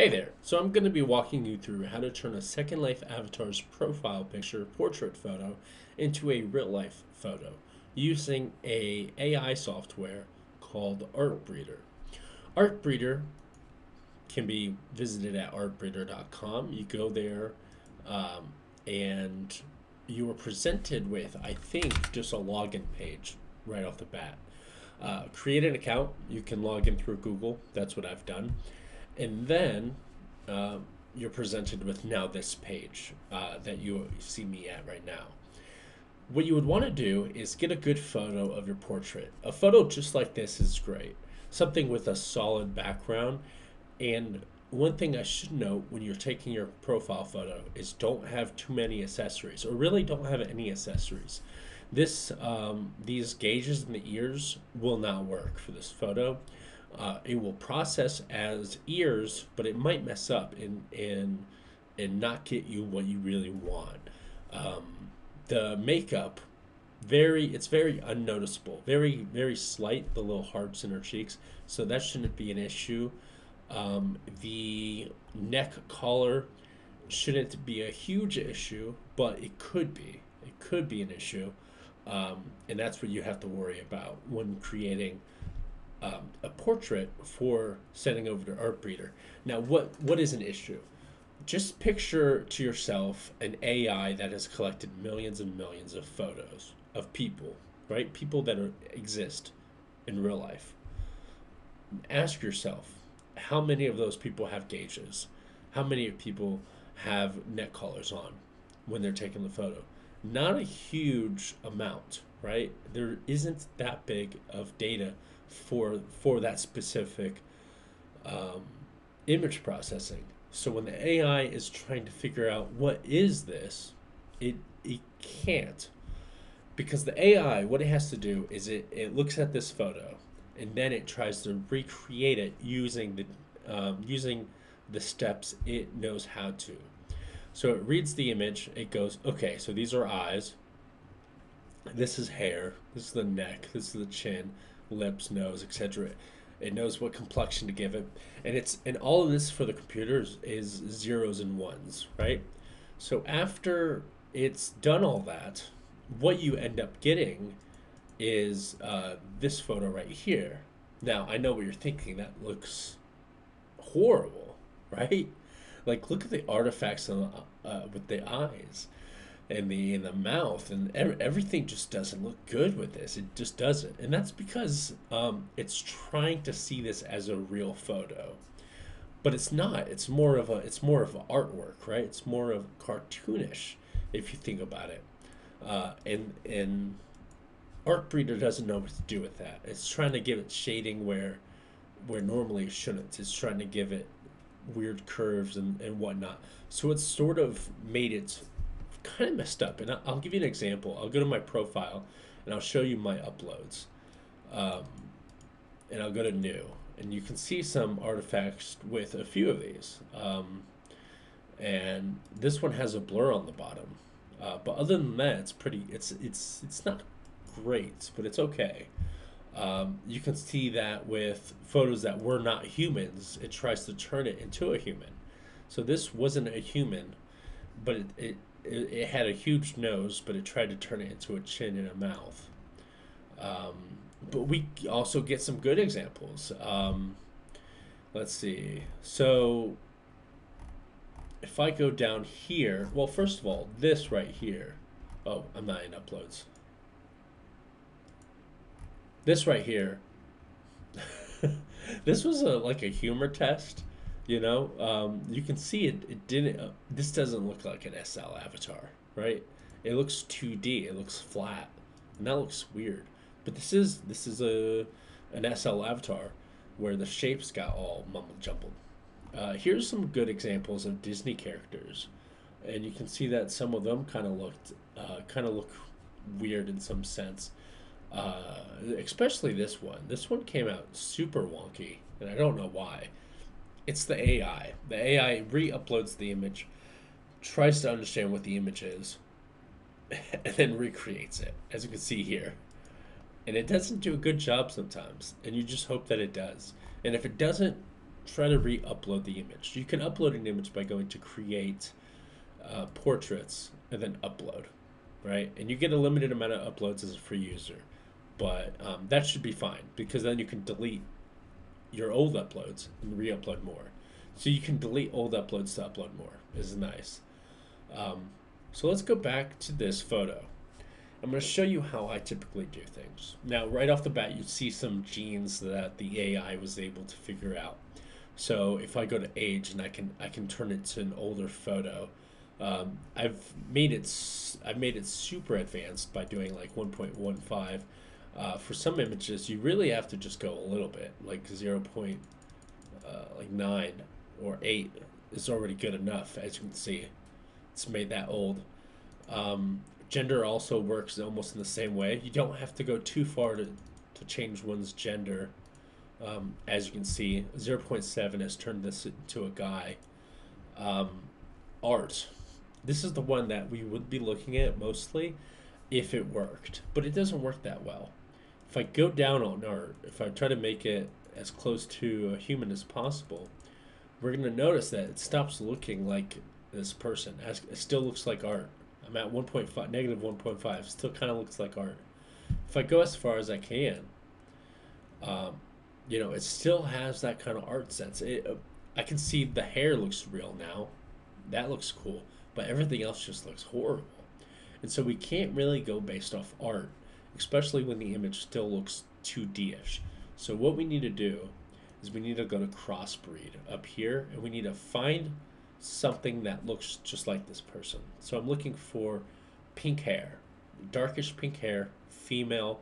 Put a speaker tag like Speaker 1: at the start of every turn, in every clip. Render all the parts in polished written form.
Speaker 1: Hey there. So I'm going to be walking you through how to turn a Second Life avatar's profile picture portrait photo into a real life photo using a AI software called Artbreeder. Artbreeder can be visited at artbreeder.com. You go there and you are presented with, I think, just a login page right off the bat. Create an account. You can log in through Google. That's what I've done. And then uh, you're presented with now this page that you see me at right now. What you would want to do is get a good photo of your portrait. A photo just like this is great. Something with a solid background. And one thing I should note when you're taking your profile photo is don't have too many accessories, or really don't have any accessories. These gauges in the ears will not work for this photo. It will process as ears, but it might mess up and not get you what you really want. The makeup, it's very unnoticeable, very slight. The little hearts in her cheeks, so that shouldn't be an issue. The neck collar shouldn't be a huge issue, but it could be. It could be an issue, and that's what you have to worry about when creating a portrait for sending over to Artbreeder. Now, what is an issue? Just picture to yourself an AI that has collected millions and millions of photos of people, right? People that exist in real life. Ask yourself, how many of those people have gauges? How many people have neck collars on when they're taking the photo? Not a huge amount, right? There isn't that big of data for that specific um, image processing. So when the AI is trying to figure out what is this, it can't, because the AI, what it has to do is it looks at this photo and then it tries to recreate it using the steps it knows how to. So it reads the image. It goes, okay, so these are eyes. This is hair. This is the neck. This is the chin, lips, nose, etc. It knows what complexion to give it, and all of this for the computers is zeros and ones, right? So after it's done all that, what you end up getting is this photo right here. Now I know what you're thinking. That looks horrible, right? Like look at the artifacts with the eyes and the mouth, and everything just doesn't look good with this. It just doesn't, and that's because it's trying to see this as a real photo, but it's not. It's more of an artwork, right? It's more of cartoonish if you think about it. And Artbreeder doesn't know what to do with that. It's trying to give it shading where normally it shouldn't. It's trying to give it weird curves and whatnot. So it's sort of made it kind of messed up. And I'll give you an example. I'll go to my profile and I'll show you my uploads. Um, and I'll go to new. And you can see some artifacts with a few of these. And this one has a blur on the bottom. But other than that, it's not great, but it's okay. You can see that with photos that were not humans, it tries to turn it into a human. So this wasn't a human, but it had a huge nose, but it tried to turn it into a chin and a mouth. Um, but we also get some good examples. Let's see. So if I go down here, well, first of all, this right here. Oh, I'm not in uploads. This right here. This was like a humor test. You can see it didn't. This doesn't look like an SL avatar, right? It looks 2D. It looks flat, and that looks weird. But this is an SL avatar where the shapes got all mumble jumbled. Here's some good examples of Disney characters, and you can see that some of them kind of look weird in some sense. Especially this one. This one came out super wonky, and I don't know why. It's the AI. The AI re-uploads the image, tries to understand what the image is, and then recreates it, as you can see here. And it doesn't do a good job sometimes, and you just hope that it does. And if it doesn't, try to re-upload the image. You can upload an image by going to create portraits and then upload, right? And you get a limited amount of uploads as a free user, but that should be fine because then you can delete your old uploads and re-upload more. So you can delete old uploads to upload more. This is nice. So let's go back to this photo. I'm going to show you how I typically do things. Now, right off the bat, you see some genes that the AI was able to figure out. So if I go to age and I can turn it to an older photo, I've made it super advanced by doing like 1.15. For some images, you really have to just go a little bit, like 0.9 or 8 is already good enough. As you can see, it's made that old. Gender also works almost in the same way. You don't have to go too far to change one's gender. As you can see, 0.7 has turned this into a guy. Art. This is the one that we would be looking at mostly if it worked, but it doesn't work that well. If I go down on art, if I try to make it as close to a human as possible, we're going to notice that it stops looking like this person. It still looks like art. I'm at 1.5, negative 1.5. Still kind of looks like art. If I go as far as I can, it still has that kind of art sense. I can see the hair looks real now. That looks cool. But everything else just looks horrible. And so we can't really go based off art, especially when the image still looks 2D-ish. So what we need to do is we need to go to crossbreed up here, and we need to find something that looks just like this person. So I'm looking for pink hair, darkish pink hair, female,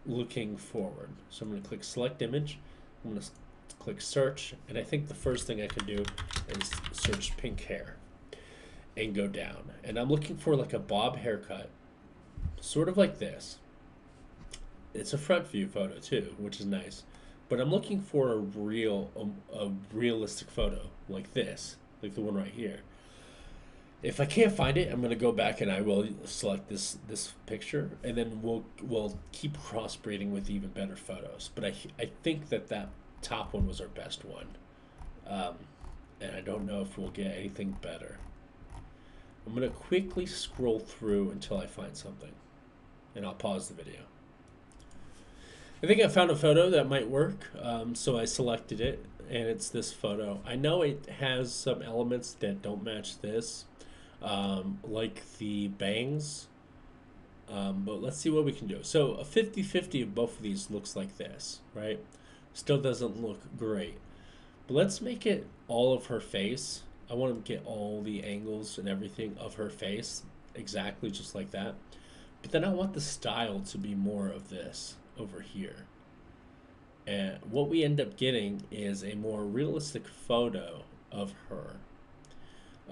Speaker 1: looking forward. So I'm going to click select image. I'm going to click search, and I think the first thing I can do is search pink hair and go down. And I'm looking for like a bob haircut, sort of like this. It's a front view photo too, which is nice. But I'm looking for a realistic photo like this, like the one right here. If I can't find it, I'm going to go back and I will select this picture, and then we'll keep crossbreeding with even better photos. But I think that top one was our best one, and I don't know if we'll get anything better. I'm going to quickly scroll through until I find something, and I'll pause the video. I think I found a photo that might work, so I selected it, and it's this photo. I know it has some elements that don't match this, like the bangs, but let's see what we can do. So a 50-50 of both of these looks like this, right? Still doesn't look great. But let's make it all of her face. I want to get all the angles and everything of her face exactly just like that. But then I want the style to be more of this over here. And what we end up getting is a more realistic photo of her.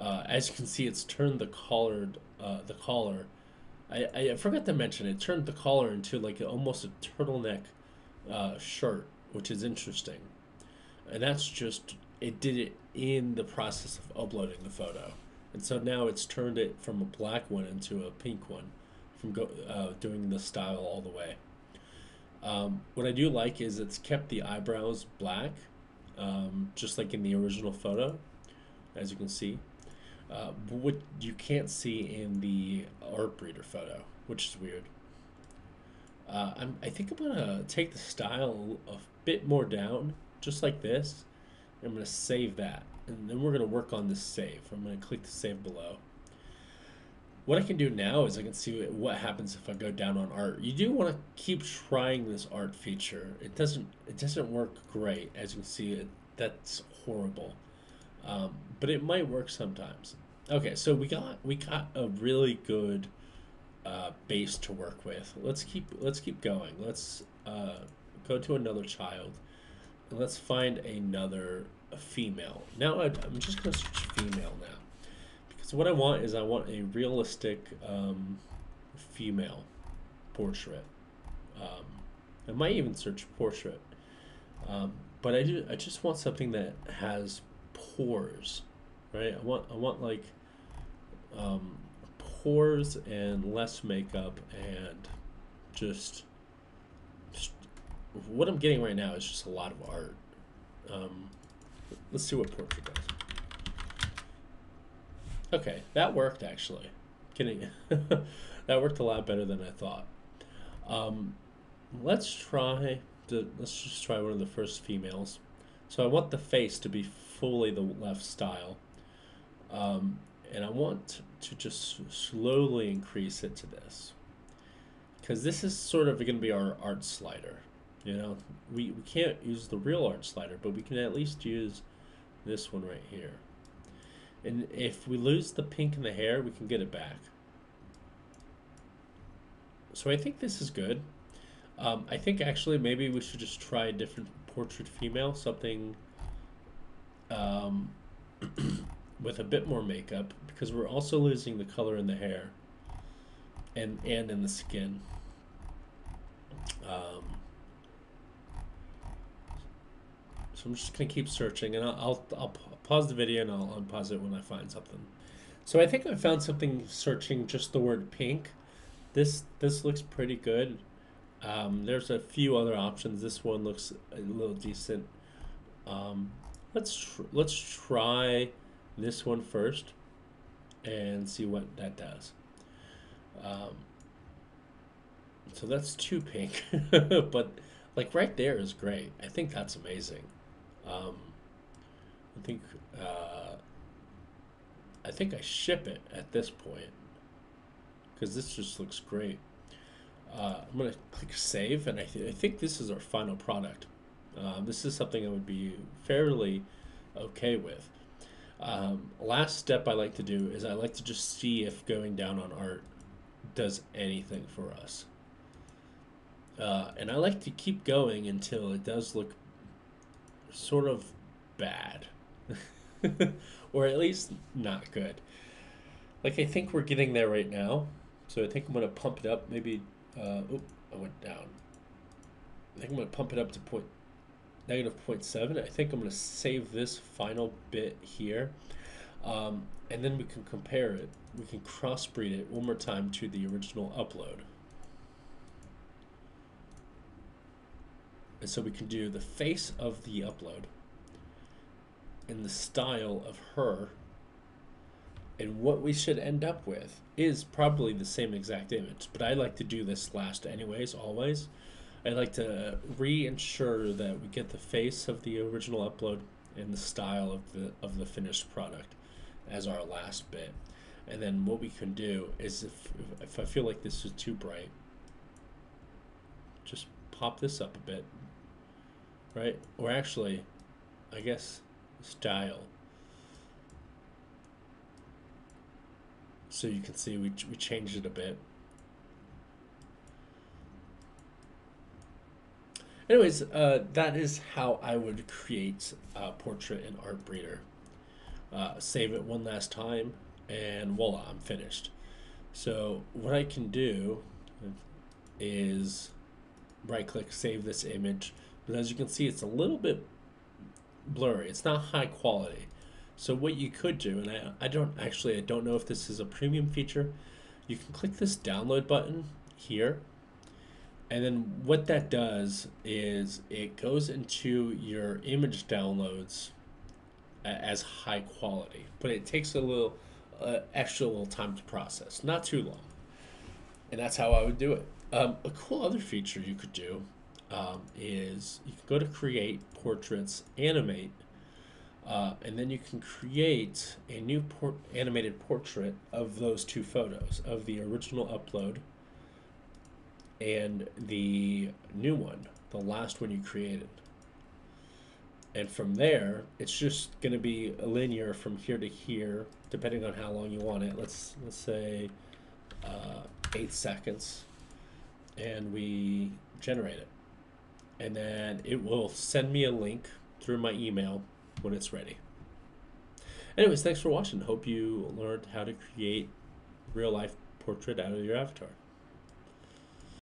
Speaker 1: As you can see, it's turned the collar. I forgot to mention it turned the collar into like almost a turtleneck shirt, which is interesting. And that's just, it did it in the process of uploading the photo. And so now it's turned it from a black one into a pink one, from doing the style all the way. What I do like is it's kept the eyebrows black, just like in the original photo, as you can see. But what you can't see in the Artbreeder photo, which is weird. I think I'm going to take the style a bit more down, just like this. I'm going to save that, and then we're going to work on this save. I'm going to click the save below. What I can do now is I can see what happens if I go down on art. You do want to keep trying this art feature. It doesn't work great, as you can see. That's horrible, but it might work sometimes. Okay, so we got a really good base to work with. Let's keep going. Let's go to another child, and let's find another female. Now I'm just going to search female now. So what I want is a realistic female portrait. I might even search portrait, but I just want something that has pores, right? I want like pores and less makeup, and just what I'm getting right now is just a lot of art. Let's see what portrait does. Okay, that worked actually. Kidding. That worked a lot better than I thought. Um, let's just try one of the first females. So I want the face to be fully the left style. And I want to just slowly increase it to this. Because this is sort of going to be our art slider. You know, we can't use the real art slider, but we can at least use this one right here. And if we lose the pink in the hair, we can get it back. So I think this is good. I think actually maybe we should just try a different portrait female, something with a bit more makeup, because we're also losing the color in the hair and in the skin. So I'm just gonna keep searching, and I'll pause the video and I'll unpause it when I find something. So I think I found something searching just the word pink. This looks pretty good. There's a few other options. This one looks a little decent. Let's try this one first and see what that does. So that's too pink, but like right there is great. I think that's amazing. I think I think I ship it at this point because this just looks great. I'm gonna click save, and I think this is our final product. This is something I would be fairly okay with. Last step I like to do is I like to just see if going down on art does anything for us. And I like to keep going until it does look sort of bad. Or at least not good. Like I think we're getting there right now. So I think I'm going to pump it up. Maybe, I went down. I think I'm going to pump it up to negative 0.7. I think I'm going to save this final bit here. And then we can compare it. We can crossbreed it one more time to the original upload. And so we can do the face of the upload and the style of her. And what we should end up with is probably the same exact image. But I like to do this last anyways, always. I like to re-ensure that we get the face of the original upload and the style of the finished product as our last bit. And then what we can do is if I feel like this is too bright, just pop this up a bit, right? Or actually, I guess style. So you can see we changed it a bit. Anyways, that is how I would create a portrait in Artbreeder. Save it one last time, and voila, I'm finished. So what I can do is right-click, save this image. But as you can see, it's a little bit blurry. It's not high quality. So what you could do, and I don't know if this is a premium feature, you can click this download button here, and then what that does is it goes into your image downloads as high quality, but it takes a little extra little time to process, not too long. And that's how I would do it. A cool other feature you could do is you can go to create portraits, animate, and then you can create a new animated portrait of those two photos, of the original upload and the new one, the last one you created. And from there, it's just going to be a linear from here to here, depending on how long you want it. Let's say 8 seconds, and we generate it. And then it will send me a link through my email when it's ready. Anyways, thanks for watching. Hope you learned how to create real life portrait out of your avatar.